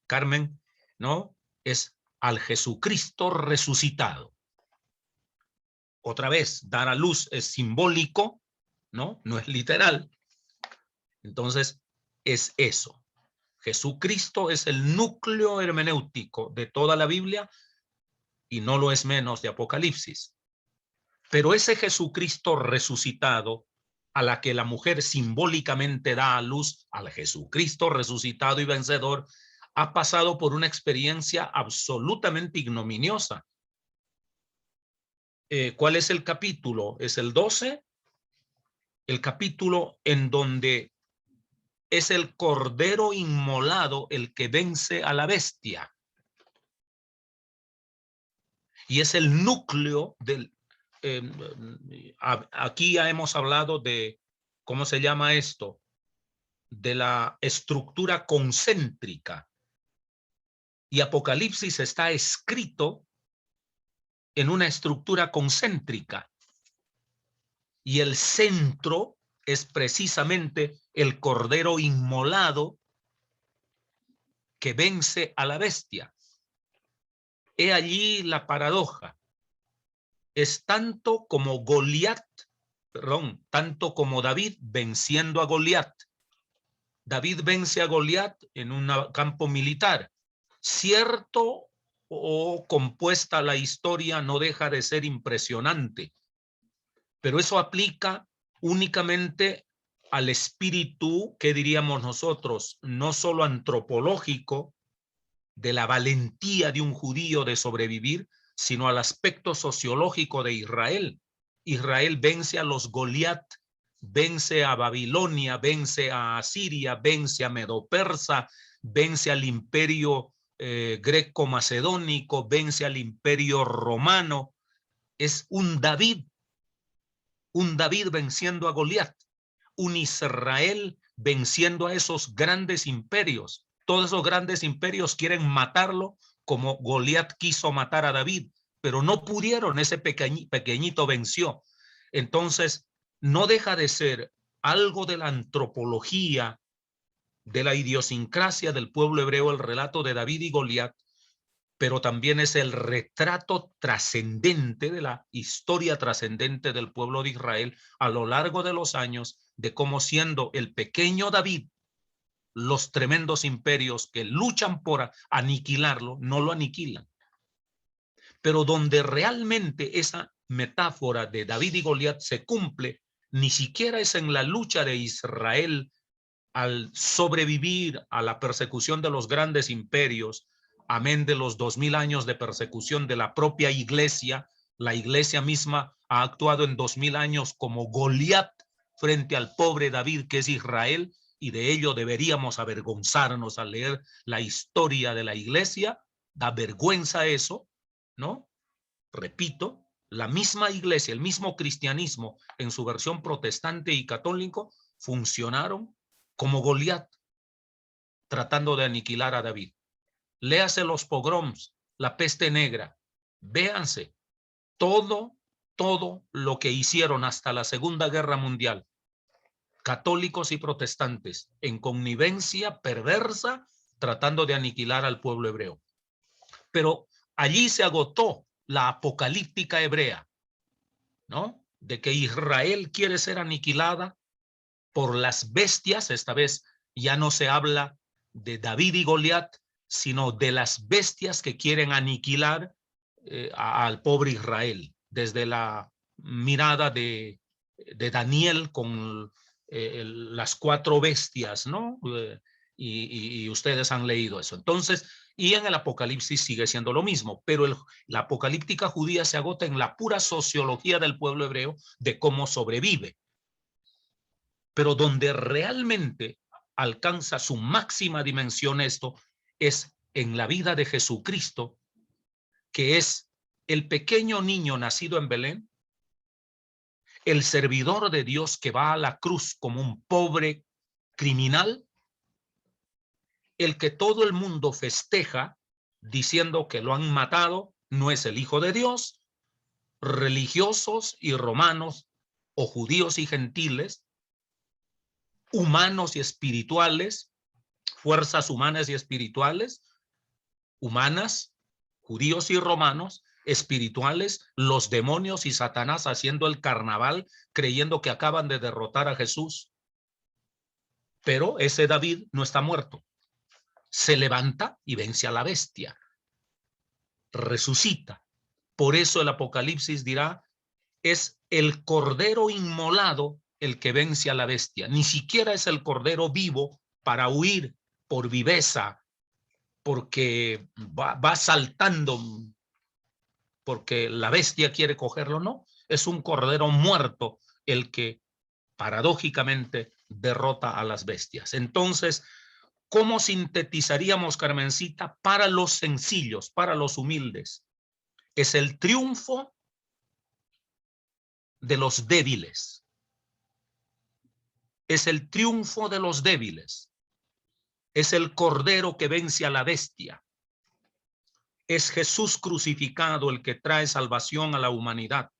Speaker 2: Carmen, ¿no? Es al Jesucristo resucitado. Otra vez, dar a luz es simbólico, ¿no? No es literal. Entonces, es eso. Jesucristo es el núcleo hermenéutico de toda la Biblia y no lo es menos de Apocalipsis. Pero ese Jesucristo resucitado, a la que la mujer simbólicamente da a luz, al Jesucristo resucitado y vencedor, ha pasado por una experiencia absolutamente ignominiosa. ¿Cuál es el capítulo? ¿Es el 12? El capítulo en donde es el cordero inmolado el que vence a la bestia. Y es el núcleo del... aquí ya hemos hablado de, ¿cómo se llama esto? De la estructura concéntrica. Y Apocalipsis está escrito en una estructura concéntrica. Y el centro es precisamente el cordero inmolado que vence a la bestia. He allí la paradoja. Es tanto como tanto como David venciendo a Goliat. David vence a Goliat en un campo militar. Cierto o compuesta la historia, no deja de ser impresionante. Pero eso aplica únicamente al espíritu, que diríamos nosotros, no solo antropológico, de la valentía de un judío de sobrevivir, sino al aspecto sociológico de Israel. Israel vence a los Goliat, vence a Babilonia, vence a Asiria, vence a Medo-Persa, vence al imperio greco-macedónico, vence al imperio romano. Es un David venciendo a Goliat, un Israel venciendo a esos grandes imperios. Todos esos grandes imperios quieren matarlo como Goliat quiso matar a David. pero no pudieron, ese pequeñito venció. Entonces, no deja de ser algo de la antropología, de la idiosincrasia del pueblo hebreo, el relato de David y Goliat, pero también es el retrato trascendente de la historia trascendente del pueblo de Israel a lo largo de los años, de cómo siendo el pequeño David, los tremendos imperios que luchan por aniquilarlo, no lo aniquilan. Pero donde realmente esa metáfora de David y Goliat se cumple, ni siquiera es en la lucha de Israel al sobrevivir a la persecución de los grandes imperios, amén de los 2000 años de persecución de la propia iglesia. La iglesia misma ha actuado en 2000 años como Goliat frente al pobre David, que es Israel, y de ello deberíamos avergonzarnos al leer la historia de la iglesia. Da vergüenza eso, ¿no? Repito, la misma iglesia, el mismo cristianismo en su versión protestante y católico funcionaron como Goliat, tratando de aniquilar a David. Léase los pogroms, la peste negra, véanse todo lo que hicieron hasta la Segunda Guerra Mundial, católicos y protestantes, en connivencia perversa, tratando de aniquilar al pueblo hebreo. Pero allí se agotó la apocalíptica hebrea, ¿no? De que Israel quiere ser aniquilada por las bestias. Esta vez ya no se habla de David y Goliat, sino de las bestias que quieren aniquilar al pobre Israel, desde la mirada de Daniel con las 4 bestias, ¿no? Y ustedes han leído eso. Entonces, y en el Apocalipsis sigue siendo lo mismo, pero la apocalíptica judía se agota en la pura sociología del pueblo hebreo de cómo sobrevive. Pero donde realmente alcanza su máxima dimensión esto es en la vida de Jesucristo, que es el pequeño niño nacido en Belén, el servidor de Dios que va a la cruz como un pobre criminal, el que todo el mundo festeja diciendo que lo han matado, no es el Hijo de Dios. Religiosos y romanos, o judíos y gentiles, humanos y espirituales, fuerzas humanas y espirituales, humanas, judíos y romanos, espirituales, los demonios y Satanás haciendo el carnaval, creyendo que acaban de derrotar a Jesús. Pero ese David no está muerto. Se levanta y vence a la bestia. Resucita. Por eso el Apocalipsis dirá, es el cordero inmolado el que vence a la bestia. Ni siquiera es el cordero vivo para huir por viveza, porque va saltando, porque la bestia quiere cogerlo, no. Es un cordero muerto el que paradójicamente derrota a las bestias. Entonces, ¿cómo sintetizaríamos, Carmencita, para los sencillos, para los humildes? Es el triunfo de los débiles. Es el triunfo de los débiles. Es el cordero que vence a la bestia. Es Jesús crucificado el que trae salvación a la humanidad.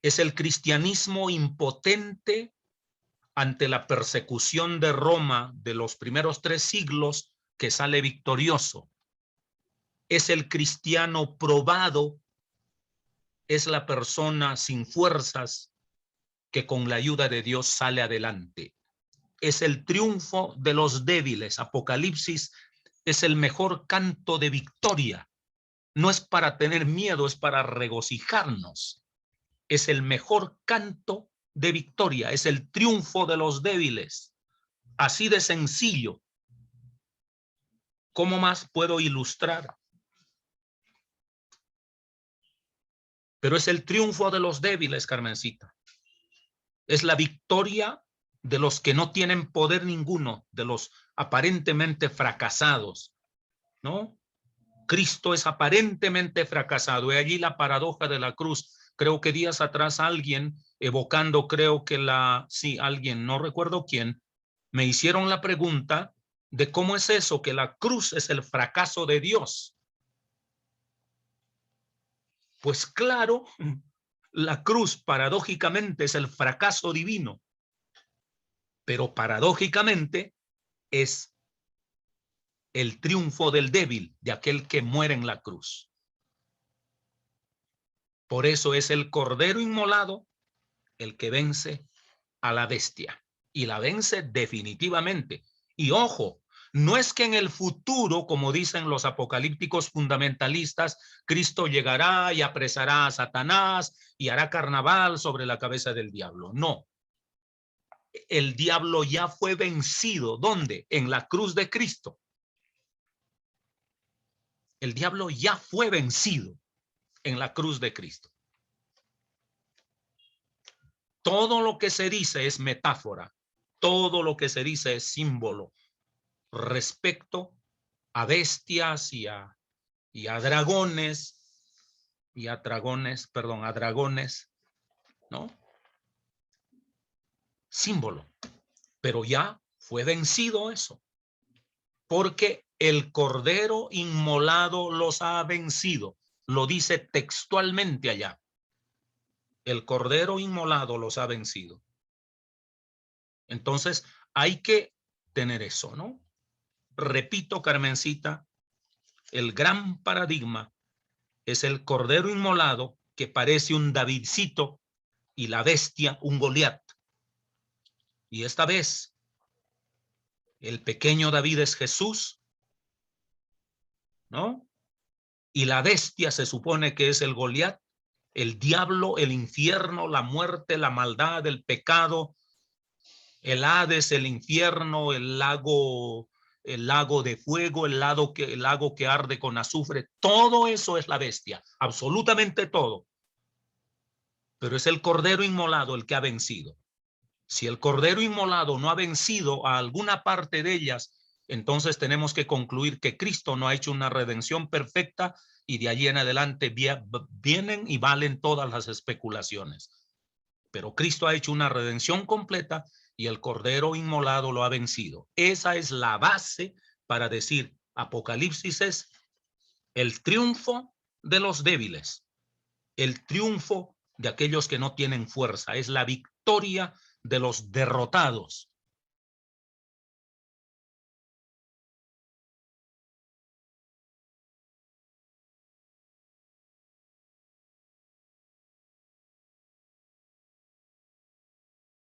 Speaker 2: Es el cristianismo impotente ante la persecución de Roma de los primeros 3 siglos que sale victorioso. Es el cristiano probado, es la persona sin fuerzas que con la ayuda de Dios sale adelante. Es el triunfo de los débiles. Apocalipsis es el mejor canto de victoria. No es para tener miedo, es para regocijarnos. Es el mejor canto de victoria, es el triunfo de los débiles. Así de sencillo. ¿Cómo más puedo ilustrar? Pero es el triunfo de los débiles, Carmencita. Es la victoria de los que no tienen poder ninguno, de los aparentemente fracasados, ¿no? Cristo es aparentemente fracasado. Y allí la paradoja de la cruz. Creo que días atrás alguien evocando, alguien, no recuerdo quién, me hicieron la pregunta de cómo es eso, que la cruz es el fracaso de Dios. Pues claro, la cruz paradójicamente es el fracaso divino, pero paradójicamente es el triunfo del débil, de aquel que muere en la cruz. Por eso es el cordero inmolado el que vence a la bestia, y la vence definitivamente. Y ojo, no es que en el futuro, como dicen los apocalípticos fundamentalistas, Cristo llegará y apresará a Satanás y hará carnaval sobre la cabeza del diablo. No. El diablo ya fue vencido. ¿Dónde? En la cruz de Cristo. El diablo ya fue vencido en la cruz de Cristo. Todo lo que se dice es metáfora. Todo lo que se dice es símbolo respecto a bestias y a dragones, a dragones, ¿no? Símbolo. Pero ya fue vencido eso, porque el cordero inmolado los ha vencido. Lo dice textualmente allá. El cordero inmolado los ha vencido. Entonces hay que tener eso, ¿no? Repito, Carmencita, el gran paradigma es el cordero inmolado que parece un Davidcito y la bestia un Goliat. Y esta vez el pequeño David es Jesús, ¿no? Y la bestia se supone que es el Goliat, el diablo, el infierno, la muerte, la maldad, el pecado, el Hades, el infierno, el lago de fuego, el lago que arde con azufre. Todo eso es la bestia, absolutamente todo. Pero es el cordero inmolado el que ha vencido. Si el cordero inmolado no ha vencido a alguna parte de ellas, entonces tenemos que concluir que Cristo no ha hecho una redención perfecta, y de allí en adelante vienen y valen todas las especulaciones. Pero Cristo ha hecho una redención completa y el cordero inmolado lo ha vencido. Esa es la base para decir Apocalipsis es el triunfo de los débiles, el triunfo de aquellos que no tienen fuerza, es la victoria de los derrotados.